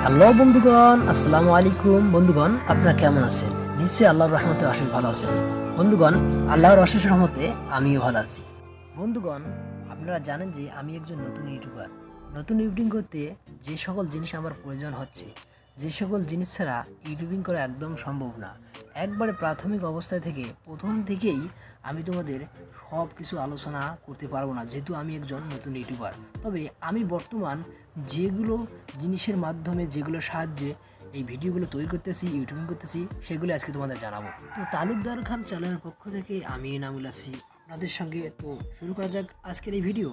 Hello বন্ধুগণ, আসসালামু আলাইকুম। বন্ধুগণ, আপনারা কেমন আছেন? নিশ্চয়ই আল্লাহর রহমতে অশেষ ভালো আছেন। বন্ধুগণ, আল্লাহর অশেষ রহমতে আমিও ভালো আছি। বন্ধুগণ, আপনারা জানেন যে আমি একজন নতুন ইউটিউবার। নতুন ইউটিউবিং করতে যে সকল জিনিস আমার প্রয়োজন হচ্ছে, যে সকল জিনিস ছাড়া ইউটিউবিং করা একদম সম্ভব না, একবারে প্রাথমিক অবস্থায় থেকে প্রথম থেকেই আমি তোমাদের সব কিছু আলোচনা করতে পারবো না, যেহেতু আমি একজন নতুন ইউটিউবার। তবে আমি বর্তমান যেগুলো জিনিসের মাধ্যমে, যেগুলোর সাহায্যে এই ভিডিওগুলো তৈরি করতেছি, ইউটিউবিং করতেছি, সেগুলো আজকে তোমাদের জানাবো। তো তালুকদার খান চ্যানেলের পক্ষ থেকে আমি নামুল আছি আপনাদের সঙ্গে। তো শুরু করা যাক আজকের এই ভিডিও।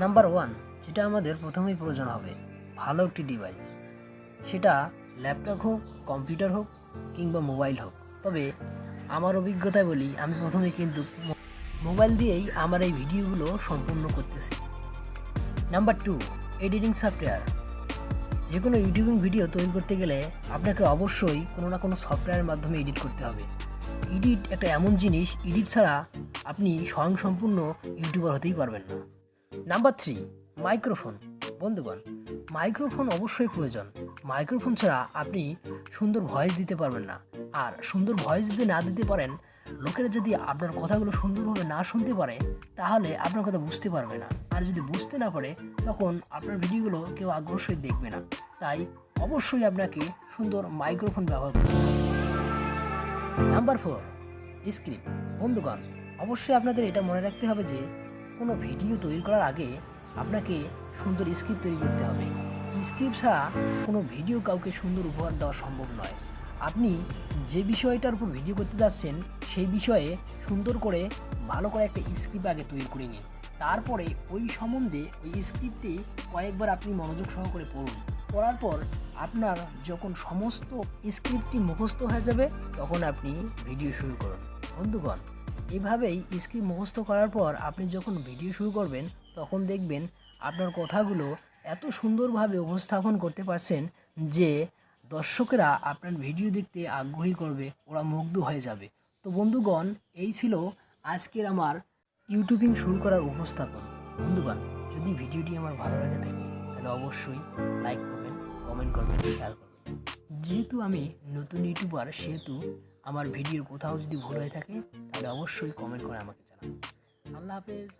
নাম্বার 1, যেটা আমাদের প্রথমেই প্রয়োজন হবে, ভালো একটি ডিভাইস। সেটা ল্যাপটপ হোক, কম্পিউটার হোক কিংবা মোবাইল হোক। তবে আমার অভিজ্ঞতায় বলি, আমি প্রথমে কিন্তু মোবাইল দিয়েই আমার এই ভিডিওগুলো সম্পূর্ণ করতেছি। Number 2, editing software. যে কোনো ইউটিউবিং ভিডিও তৈরি করতে গেলে আপনাকে অবশ্যই কোনো না কোনো সফটওয়্যারের মাধ্যমে এডিট করতে হবে। এডিট একটা এমন জিনিস, এডিট ছাড়া আপনি স্বয়ংসম্পূর্ণ ইউটিউবার হতেই পারবেন না। Number 3, microphone. বন্ধুগণ, মাইক্রোফোন অবশ্যই প্রয়োজন। মাইক্রোফোন ছাড়া আপনি সুন্দর ভয়েস দিতে পারবেন না। আর সুন্দর ভয়েস যদি না দিতে পারেন, লোকেরা যদি আপনার কথাগুলো সুন্দরভাবে না শুনতে পারে, তাহলে আপনার কথা বুঝতে পারবে না। আর যদি বুঝতে না পারে, তখন আপনার ভিডিওগুলো কেউ আগ্রহী দেখবে না। তাই অবশ্যই আপনাকে সুন্দর মাইক্রোফোন ব্যবহার করতে হবে। Number 4, script. বন্ধুগণ, অবশ্যই আপনাদের এটা মনে রাখতে হবে যে কোনো ভিডিও তৈরি করার আগে আপনাকে সুন্দর স্ক্রিপ্ট তৈরি করতে হবে। স্ক্রিপ্ট ছাড়া কোনো ভিডিও কাউকে সুন্দর উপহার দেওয়া সম্ভব নয়। আপনি যে বিষয়টার উপর ভিডিও করতে যাচ্ছেন, সেই বিষয়ে সুন্দর করে ভালো করে একটা স্ক্রিপ্ট আগে তৈরি করে নিন। তারপরে ওই সম্বন্ধে ওই স্ক্রিপ্টে কয়েকবার আপনি মনোযোগ সহকারে পড়ুন। পড়ার পর আপনার যখন সমস্ত স্ক্রিপ্টটি মুখস্থ হয়ে যাবে, তখন আপনি ভিডিও শুরু করুন। বন্ধুগণ, এভাবেই স্ক্রিপ্ট মুখস্থ করার পর আপনি যখন ভিডিও শুরু করবেন, তখন দেখবেন আপনার কথাগুলো এত সুন্দরভাবে উপস্থাপন করতে পারছেন যে দর্শকেরা আপনার ভিডিও দেখতে আগ্রহী করবে, ওরা মুগ্ধ হয়ে যাবে। তো বন্ধুগণ, এই ছিল আজকের আমার ইউটিউবিং শুরু করার উপস্থাপন। বন্ধুগণ, যদি ভিডিওটি আমার ভালো লাগে থাকে, তাহলে অবশ্যই লাইক করবেন, কমেন্ট করবেন, শেয়ার করবেন। যেহেতু আমি নতুন ইউটিউবার, সেহেতু আমার ভিডিওর কোথাও যদি ভুল হয়ে থাকে, তাহলে অবশ্যই কমেন্ট করে আমাকে জানাবেন। আল্লাহ হাফেজ।